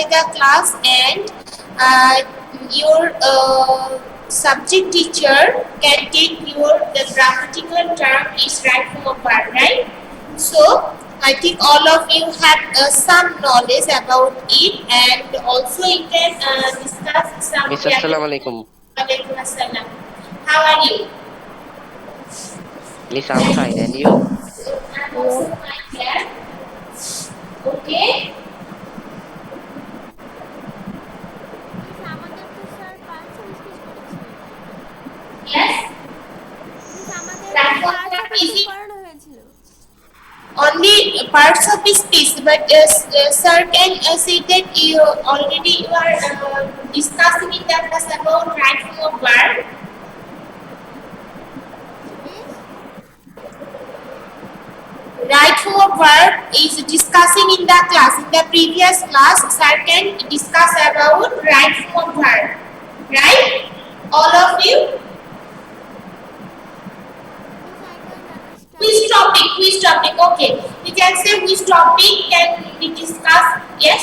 the class, and your subject teacher can take your the grammatical term is right from a verb, right? So I think all of you have some knowledge about it, and also you can discuss some Miss, grammar. Assalamu alaikum. Alaikum assalam. How are you? Miss, I'm fine. And you? I'm also fine here. Okay. Miss আমাদের তো sir parts of speech করেছিলেন। Yes. Miss আমাদের তো That was parts of what is speech it? করানো হয়েছিল। Only parts of speech, but sir can say that you already you are discussing in the class about right form of verb. G miss. Right form of verb is discussing in the class. In the previous class, sir can discuss about right form of verb. Right? All of you? Miss I can't understand. Which topic? Which topic? Okay. You can say which topic can we discuss? Yes?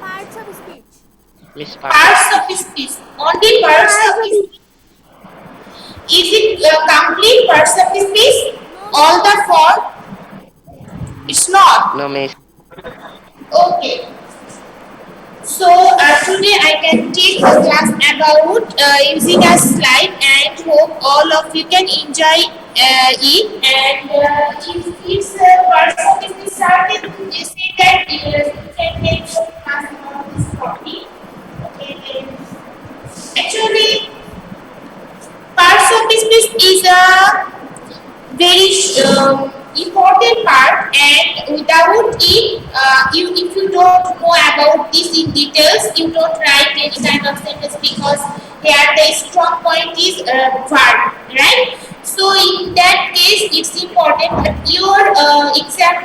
Parts of speech. Miss, Parts of speech. Only parts of speech. Is it complete parts of speech? All the four? It's not. no, Miss. Okay. So today I can take a class about using a slide, and hope all of you can enjoy it. And if it's parts of speech started, they say that you can take a class about this topic. Okay. And actually, parts of speech is a very important part, and without it, if you don't know about this in details, you don't write any kind of sentence, because here the strong point is verb, right? So in that case, it's important. But your exam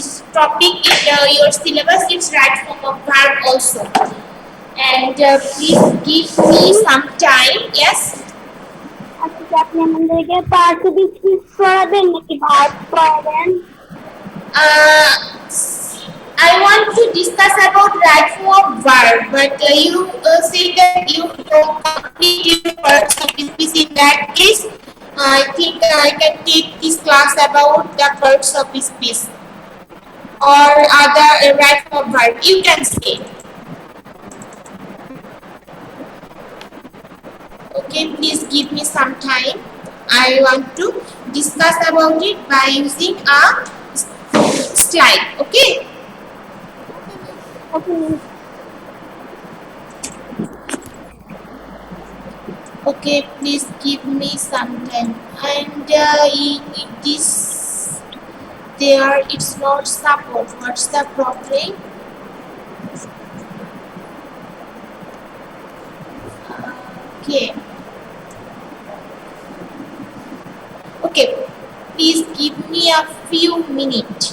is topic in your syllabus is right from a verb also. And please give me some time. Yes. আচ্ছা আপনি আমাদেরকে parts of speech করাবেন নাকি verb করাবেন? I want to discuss about right form of verb, but you say that you don't complete your parts of speech. In that case, I think I can take this class about the parts of speech or other right form of verb. You can say. Okay, please give me some time. I want to discuss about it by using a slide. Okay. Okay miss. Okay Okay, please give me some time. And in this, there it's not support. What's the problem? Okay. Okay, please give me a few minutes.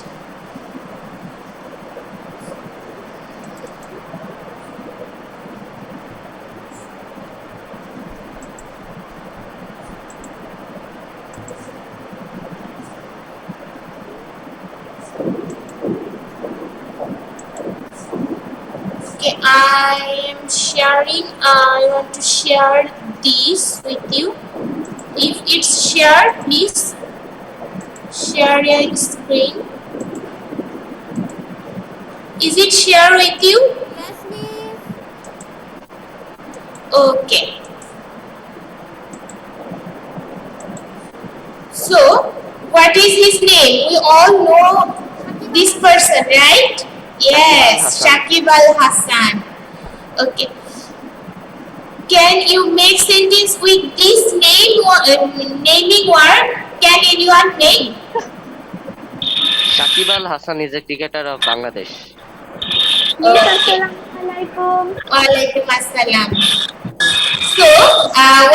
Okay, I am sharing. I want to share this with you. If it's shared, please share your screen. Is it shared with you? Yes miss. Okay. So, what is his name? We all know this person, right? Yes, Shakib Al Hassan. Okay. Can you make sentence with this name or naming word? Can anyone name? Shakib Al Hasan is a cricketer of Bangladesh. Miss আসসালামু আলাইকুম। Walaikum assalam. So,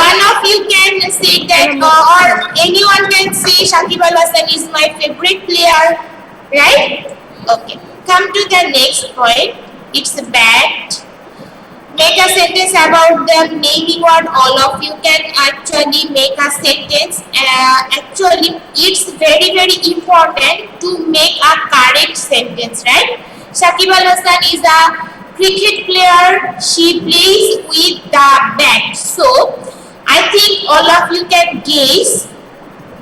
one of you can say that, or anyone can say Shakib Al Hasan is my favorite player, right? Okay. Come to the next point. It's a bat. Make a sentence about the naming word. All of you can actually make a sentence. Actually, it's very important to make a correct sentence, right? Shakib Al Hasan is a cricket player. She plays with the bat. So I think all of you can guess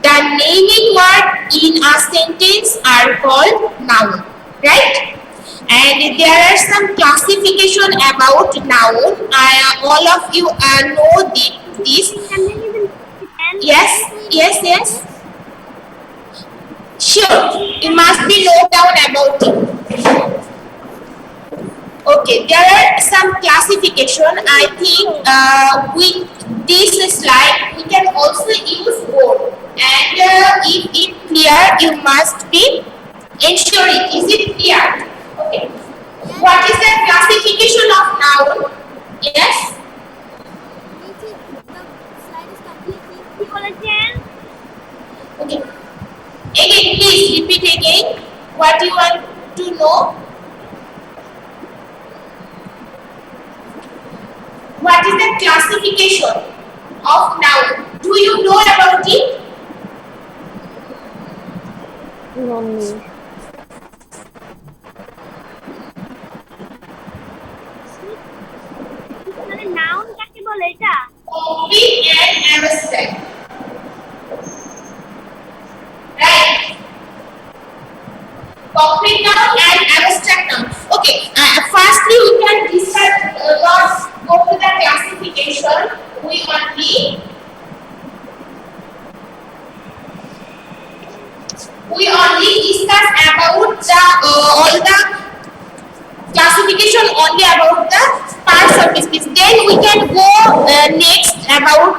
the naming word in a sentence are called noun, right? And there are some classification about noun. All of you know this. Yes, yes, yes. Sure, you must be note down about it. Okay, there are some classification. I think with this slide we can also use board. And if it clear, you must be ensuring. Is it clear? Okay. What is the classification of noun? Yes. Nichi, the slide is completely. Okay. Again, please repeat again what you want to know. What is the classification of noun? Do you know about it? No. Noun কাকে বলে এটা? Complete and abstract. Right. Complete noun and abstract noun. Okay. Firstly, we can discuss. Let's go to the classification. We only discuss about the all the classification only about the parts of speech. Then we can go next about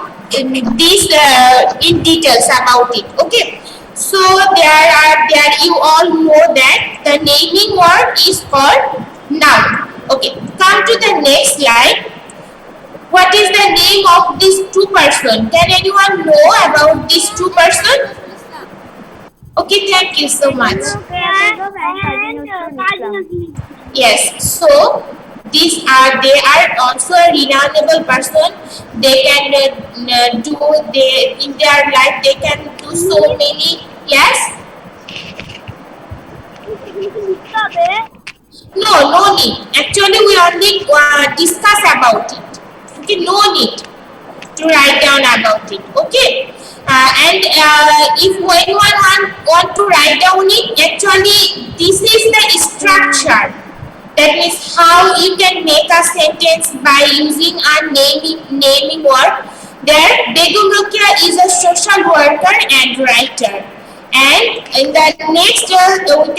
this in details about it. Okay. So there you all know that the naming word is called noun. Okay. Come to the next slide. What is the name of these two person? Can anyone know about these two person? Okay, thank you so much. Yes, so they are also a renownable person. They can in their life they can do so many. Yes. No need. Actually, we only discuss about it. Okay, no need to write down about it. Okay. And if anyone want to write down it, actually this is the structure. That means how you can make a sentence by using a naming word. There, Begum Rokeya is a social worker and writer. And in the next we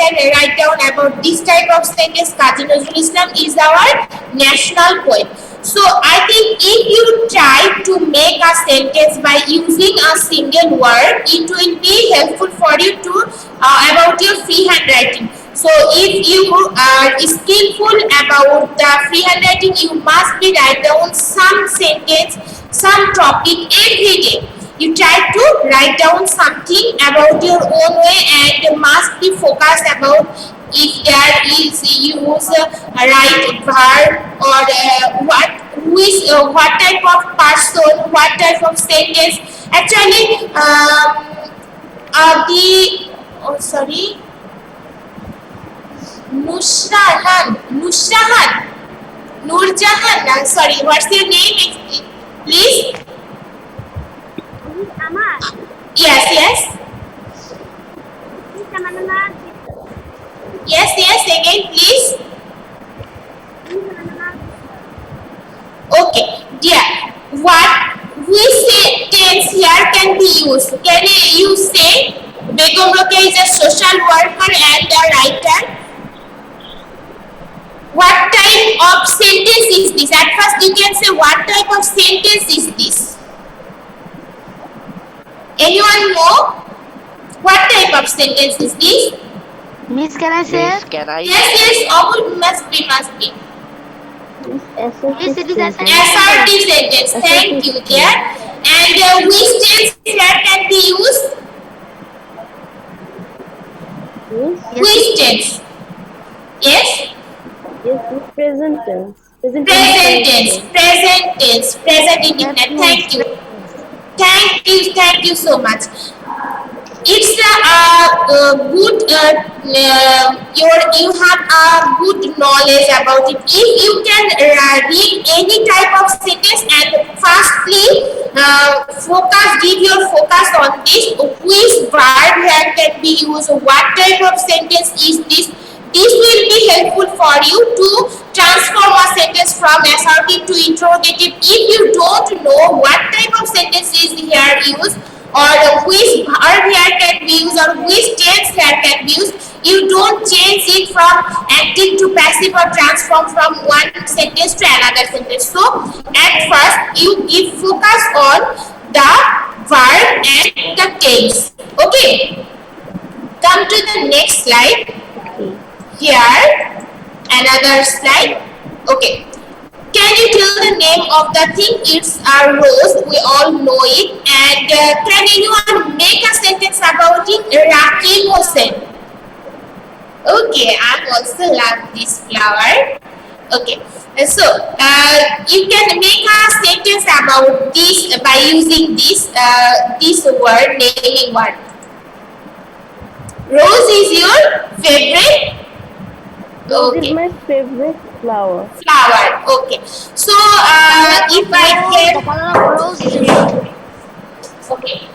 can write down about this type of sentence. Kazi Nazrul Islam is our national poet. So I think if you try to make a sentence by using a single word, it will be helpful for you to about your free handwriting. So if you are skillful about the free handwriting, you must be write down some sentence, some topic every day. You try to write down something about your own way and must be focused about if there is use right verb or what type of person, what type of sentence. Actually, Nurjahan. Sorry, what's your name, please? Yes. Yes, again, please. Okay, dear. What we say tense here can be used. Can you say Begum Rokeya is a social worker and a writer? What type of sentence is this? At first you can say what type of sentence is this? Anyone know? What type of sentence is this? Miss, can I say? Miss, can I? Yes, must be. Yes, it is Assertive sentence. Thank you, dear. And which tense here can be used? Which tense? Yes? Yes, present tense. Present indefinite. Thank you so much. it's a good you have a good knowledge about it. If you can read any type of sentence and firstly give your focus on this, which verb here can be used, what type of sentence is this will be helpful for you to transform a sentence from assertive to interrogative. If you don't know what type of sentence is here used, or which verb here can be used, or which tense here can be used, you don't change it from active to passive or transform from one sentence to another sentence. So at first you give focus on the verb and the tense. Okay, come to the next slide. Here another slide. Okay, can you tell the name of the thing? It's a rose, we all know it. And can anyone make a sentence about it? Rakim Hossain. Okay, I also love this flower. Okay, so you can make a sentence about this by using this word, naming word. Rose is your favorite? Rose is my favorite flower. Flower. Okay. So if I get okay, rose is my okay.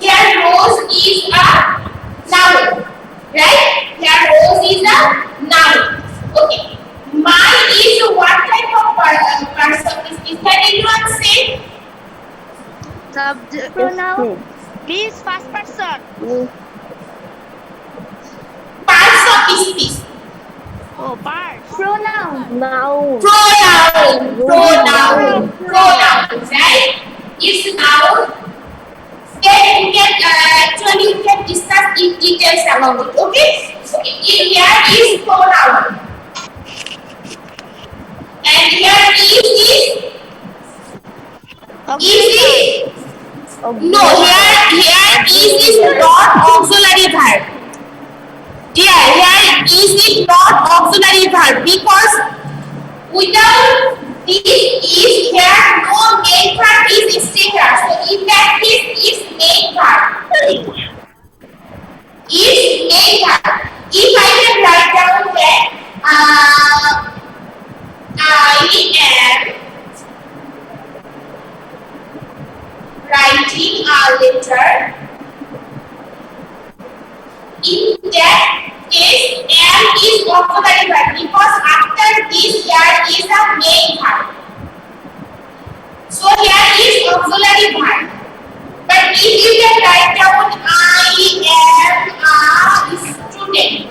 Here rose is a noun, right? Here rose is a noun. Okay. Mine is what type of person is this? Can anyone say? Subject. Pronoun. Please, first person. Parts of speech. Oh, parts. Pronoun. Noun. Pronoun, right? It's noun. Then you can actually you can discuss in details about it. Okay. Okay. Here is pronoun, and here is no. Here is not auxiliary verb. Here is not auxiliary verb, because without this is here no main verb is here. So in that case is main verb. Is main verb. If I can write down that I am writing a letter, in that case am is auxiliary verb, because after this here is a main verb. So here is auxiliary verb. But if you can write down I am a student,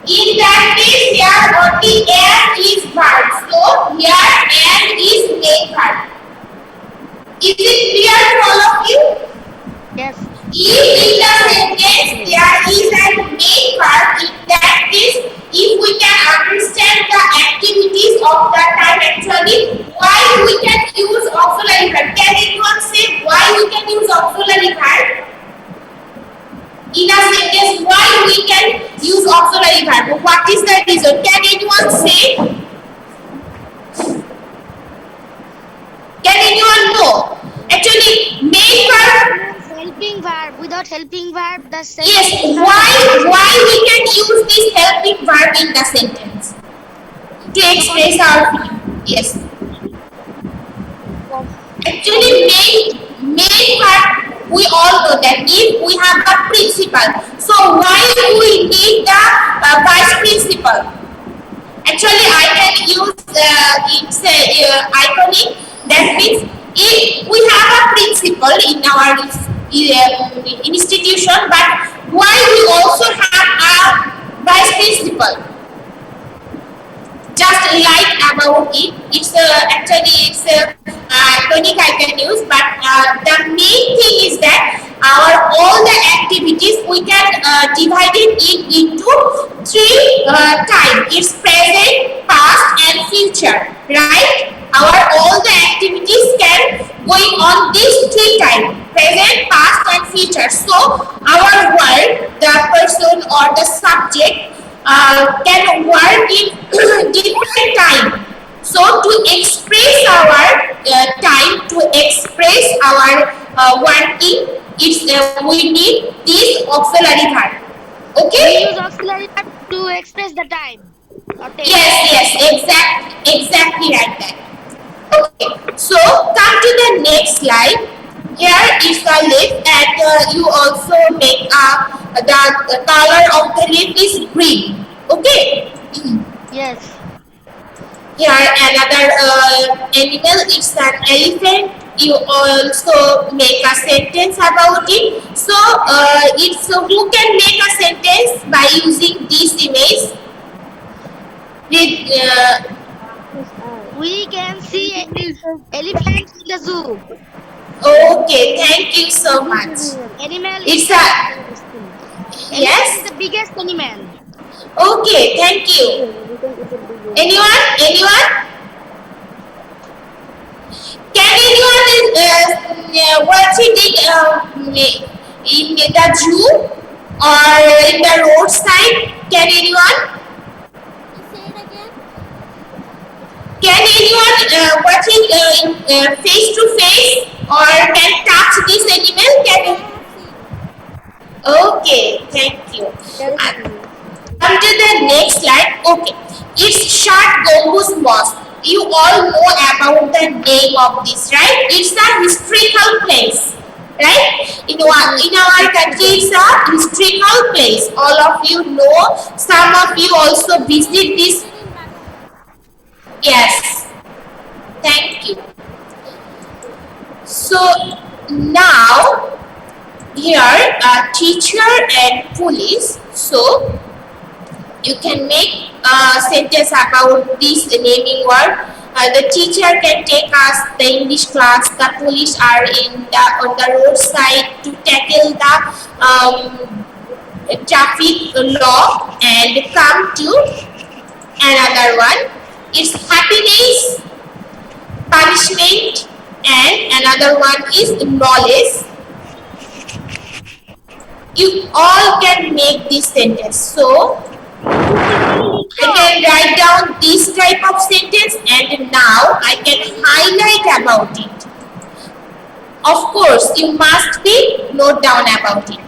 in that case here only am is verb. So here am is main verb. Is it clear to all of you? Yes. If in the sentence there is a main verb, in that case, if we can understand the activities of the time, actually, why we can use auxiliary verb? Can anyone say why we can use auxiliary verb? In a sentence, why we can use auxiliary verb? What is the reason? Can anyone say? Can anyone know? Actually, main verb. Helping verb. Without helping verb, the sentence. Yes. Why we can use this helping verb in the sentence to express our feeling? Yes. Actually, main verb, we all know that if we have a principal, so why we need the vice principal? Actually, I can use it's iconic. That means if we have a principal in our institution, but why we also have a vice principal? Just like about it, it's actually it's iconic I can use, but the main thing is that all the activities we can divide it into three time. It's present, past, and future. Right? Our all the activities can going on these three time: present, past, and future. So our word, the person or the subject can work in different time. So to express our time, to express our working, we need this auxiliary verb. We Okay? use auxiliary verb to express the time. Or tell. Yes, exactly like that. Okay, so come to the next slide. Here is the leaf, and you also make the color of the leaf is green. Okay. Yes. Here another animal, it's an elephant. You also make a sentence about it. So it's who can make a sentence by using this image with We can see elephant in the zoo. okay, thank you so much. Animal It's is a elephant yes. is the biggest animal. Okay, thank you. Anyone? Can anyone watch it in the zoo or in the roadside? Can anyone? Say it again. Can anyone watch it face to face or can touch this animal? Can you? Okay, thank you. Come to the next slide. Okay, it's Shad Gambus Mosque. You all know about the name of this, right? It's a historical place, right? In our country, it's a historical place. All of you know. Some of you also visit this. Yes. Thank you. So now here teacher and police. So you can make a sentence about this naming word. The teacher can take us the English class. The police are on the roadside to tackle the traffic law and come to another one. It's happiness, punishment, and another one is knowledge. You all can make this sentence. So I can write down this type of sentence and now I can highlight about it. Of course, you must be note down about it.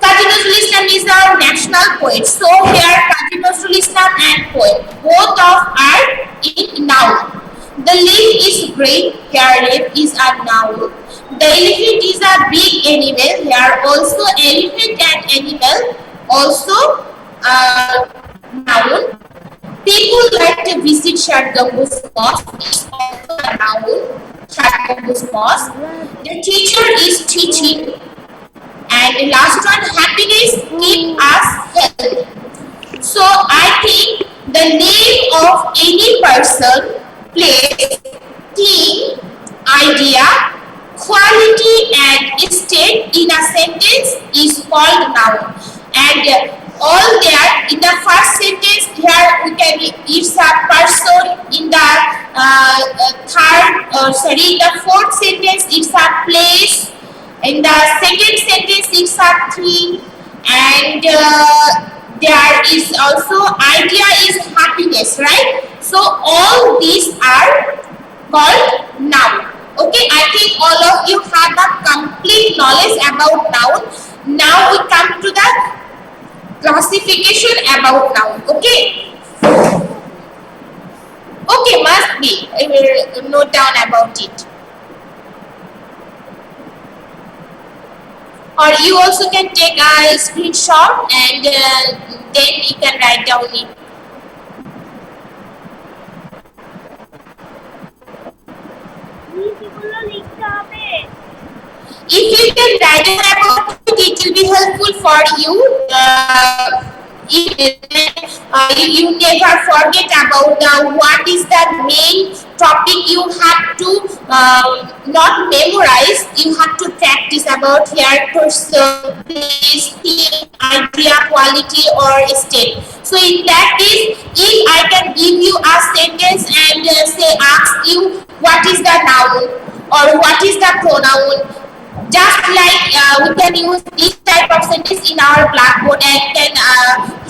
Kazi Nazrul Islam is our national poet. So here Kazi Nazrul Islam and poet, both of are in noun. The leaf is green, here leaf is a noun. The elephant is a big animal, here also elephant and animal, also noun. People like to visit Shad Gambus Mosque, is also a noun. Shad Gambus Mosque. The teacher is teaching. And the last one, happiness keep us healthy. So I think the name of any person, place, thing, idea, quality and state in a sentence is called noun. And all that in the first sentence here we can it's a person, in the the fourth sentence it's a place, in the second sentence it's a thing, and there is also idea is happiness, right? So all these are called noun. Okay, I think all of you have a complete knowledge about noun. Now we come to the classification about noun. Okay, must be. I will note down about it. Or you also can take a screenshot and then you can write down it. If you can write down about it, it will be helpful for you. You never forget about what is the main topic you have to not memorize. You have to practice about here person, place, thing, idea, quality, or state. So in that case, if I can give you a sentence and say ask you what is the noun or what is the pronoun, just like we can use this type of sentence in our blackboard and can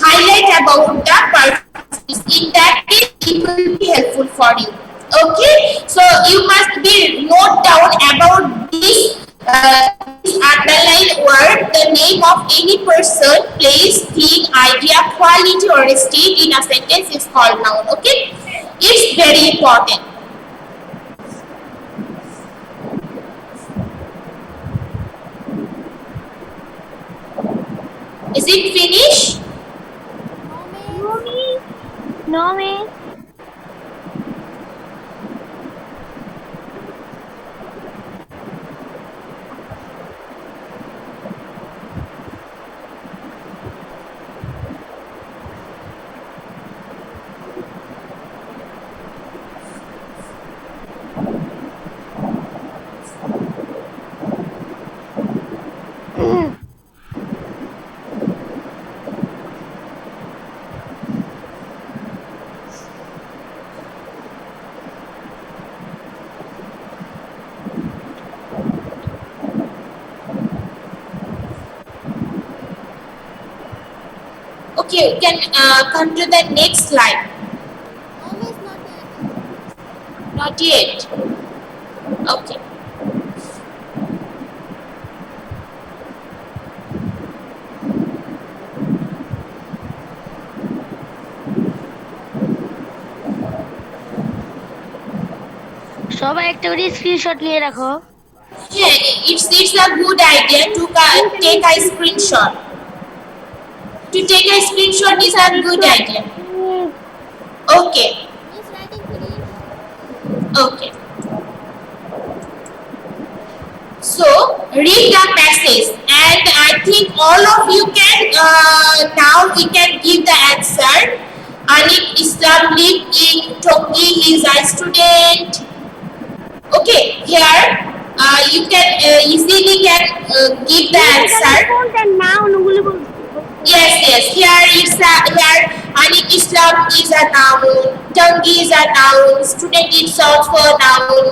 highlight about the purpose. In that case, it will be helpful for you. Okay, so you must be note down about this underline word, the name of any person, place, thing, idea, quality, or state in a sentence is called noun. Okay, it's very important. Is it finished? No, miss. No, miss. Okay, you can come to the next slide. No, miss, not Not yet. yet. Okay. সবাই একটা করে screenshot নিয়ে রাখো। Yeah, it's a good idea to take a screenshot. To take a screenshot is a good idea. Okay. Miss, writing finish. Okay. So read the passage, and I think all of you can now we can give the answer. Anik Islam live in Toki. He is a student. Okay, here you can easily can give the answer. Yes. Here it's here Anik Islam is a noun. Tangi is a noun. Student is also a noun.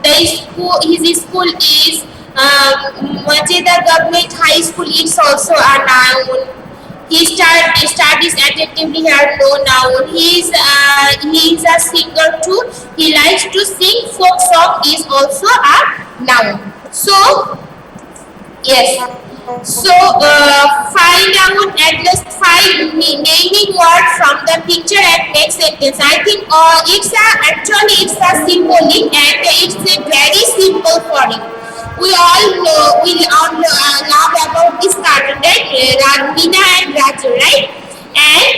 His school is Majeda Government High School. It's also a noun. He studies attentively here. No noun. He is a singer too. He likes to sing. Folk song is also a noun. So yes. So find out at least 5 naming words from the picture and make sentence. I think it's a symbolic and it's a very simple for you. We all love about this cartoon, right? Ranbina and Raju, right? And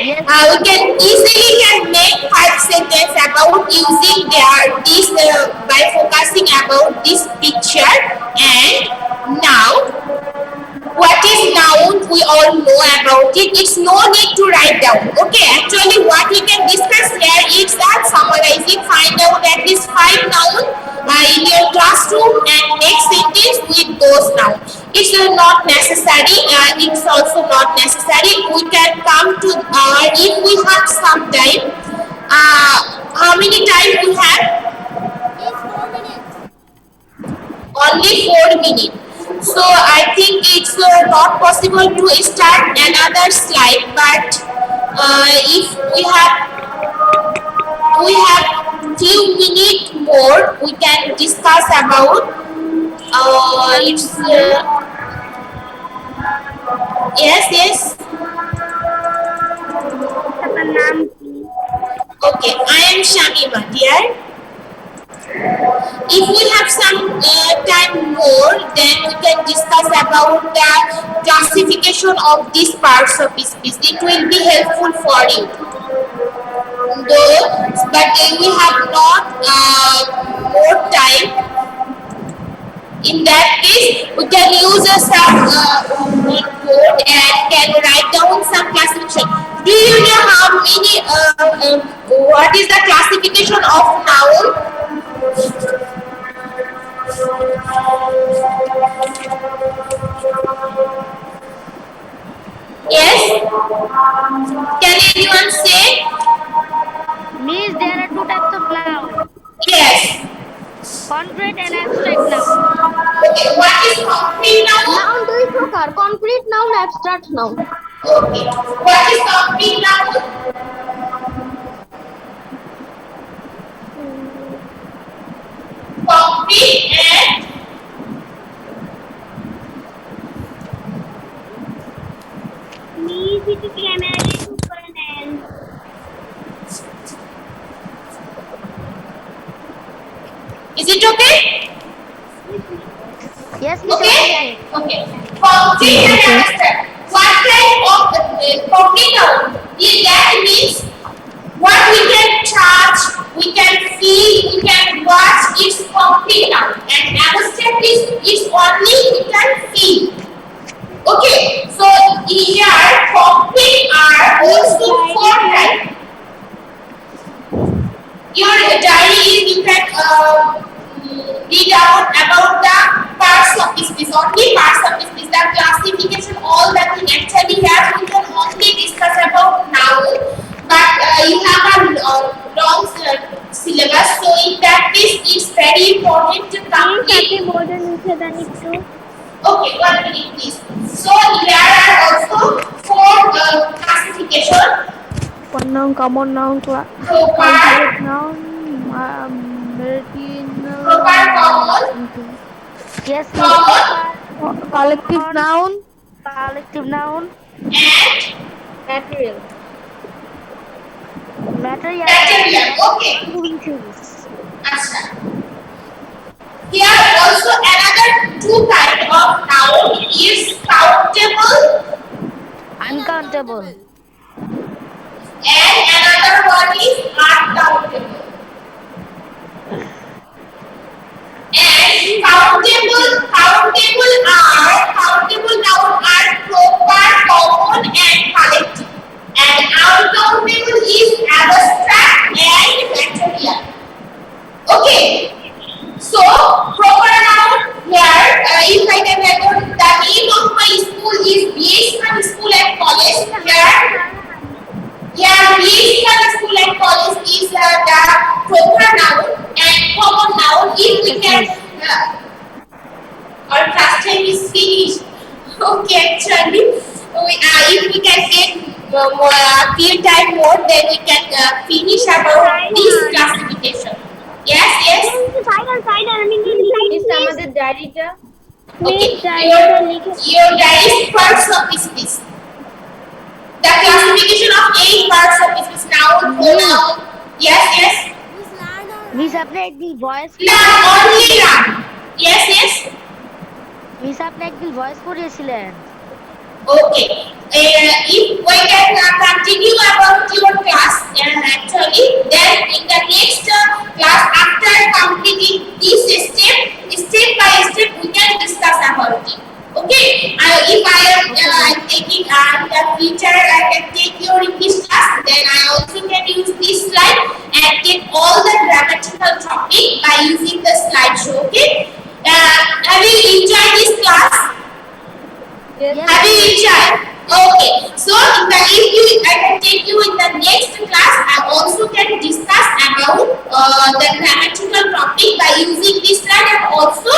we can easily make 5 sentences about using this by focusing about this picture. And now, what is noun? We all know about it. It's no need to write down. Okay, actually what we can discuss here is that summarizing, find out at least 5 nouns in your classroom and make sentence with those nouns. It's not necessary. It's also not necessary. We can come to if we have some time. How many time we have? Miss, 4 minutes. Only 4 minutes. So I think it's not possible to start another slide, but if we have few minutes more, we can discuss about it's yes. Okay, I am Shamima, dear. If we have some time more, then we can discuss about the classification of these parts of speech. It will be helpful for you. Though, but we have not more time. In that case, we can use some board and can write down some classification. Do you know how many what is the classification of noun? Yes? Can anyone say? Means there are two types of noun: Yes. concrete and abstract noun. Okay, what is concrete noun? Noun দুই প্রকার, concrete noun, abstract noun. Okay. What is concrete noun? Concrete and Please একটু ক্যামেরাটা shoot করে নেন। is it okay? Yes, Miss. Okay? Okay. Concrete and abstract. What type of concrete noun? That means what we can touch, we can feel, we can watch. It's concrete noun. And abstract is only we can feel. Okay. So here concrete are also four types. Your diary is you can read out about the parts of species, only parts of species, the classification, all that thing. Actually here we can only discuss about noun, but you have a long syllabus, so in that case it's very important to complete. বোর্ডে লিখে দেন একটু। Okay, 1 minute please. So here are also four classification. Noun, common noun, Proper, noun, meridian, proper, common, Yes, Miss. common, collective noun, Collective noun. and Material. material. Okay. Moving things. Acha. Here also another two kind of noun is countable Uncountable. and another one is uncountable. And countable noun are proper, common, and collective. And uncountable is abstract and material. Okay. So proper noun here, if I can record, the name of my school is BH School and College. Here BH School and College is the proper noun, and common noun if we can. Our class time is finished. Okay, actually, if we can get few time more, then we can finish about this classification. Yes, yes. Final আমি Miss, আমাদের ডায়েরিটা Okay. Your diary parts of species. The classification of 8 parts of species. Noun, pronoun. Yes, yes. Miss, आपने एक दिन voice. Learn, only learn. Yes, yes. Miss, आपने एक दिन voice পড়িয়েছিলেন। Okay. If we can continue about your class, actually, then in the next class, after completing this step by step, we can discuss about it. Okay. If I am taking the teacher, I can take your English class. Then I also can use this slide and take all the grammatical topic by using the slideshow. Okay. Have you enjoyed this class? Yes. Have you enjoyed? Okay. So I can take you in the next class. I also can discuss about the grammatical topic by using this slide and also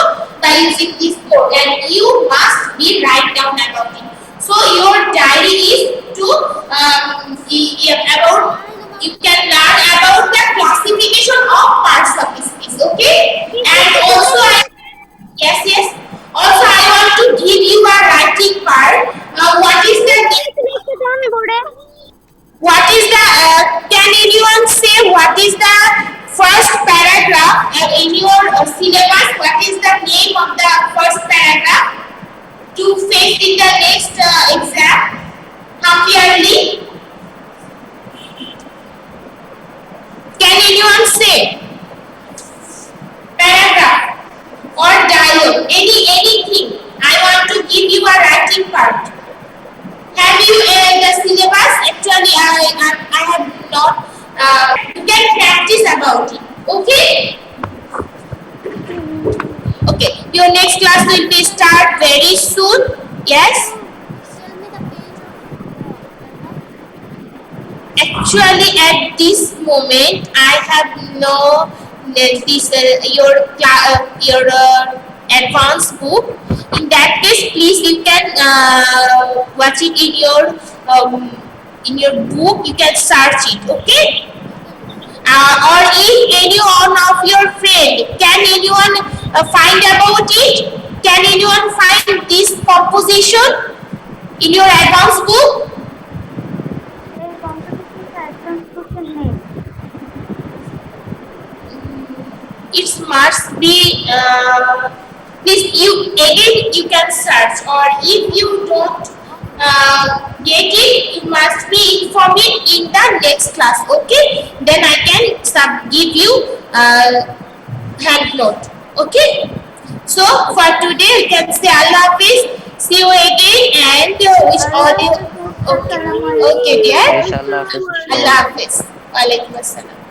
by using this code. And you must be write down about it. So your diary is to about you can learn about the classification of parts of species. Okay. And also yes, yes. Also, I want to give you a writing part. What is the can anyone say what is the first paragraph in your syllabus? What is the name of the first paragraph to face in the next exam half yearly? Can anyone say paragraph or dialogue, anything? I want to give you a writing part. Have you the syllabus? Actually, I have not you can practice about it. Okay. Okay. Your next class will be start very soon. Yes. Tell me the page of Actually, at this moment, I have no this your advanced book. In that case, please you can watch it in your book. You can search it. Okay. Or if any one of your friend, can anyone find about it? Can anyone find this composition in your advanced book? এই competition advance question নেই It must be please you again you can search, or if you don't get it, you must be informed in the next class. Okay, then I can give you hand note. Okay, so for today we can say Allah Hafiz, see you again, and wish all you okay, okay dear, Inshallah. Allah Hafiz, Walaikum Assalam.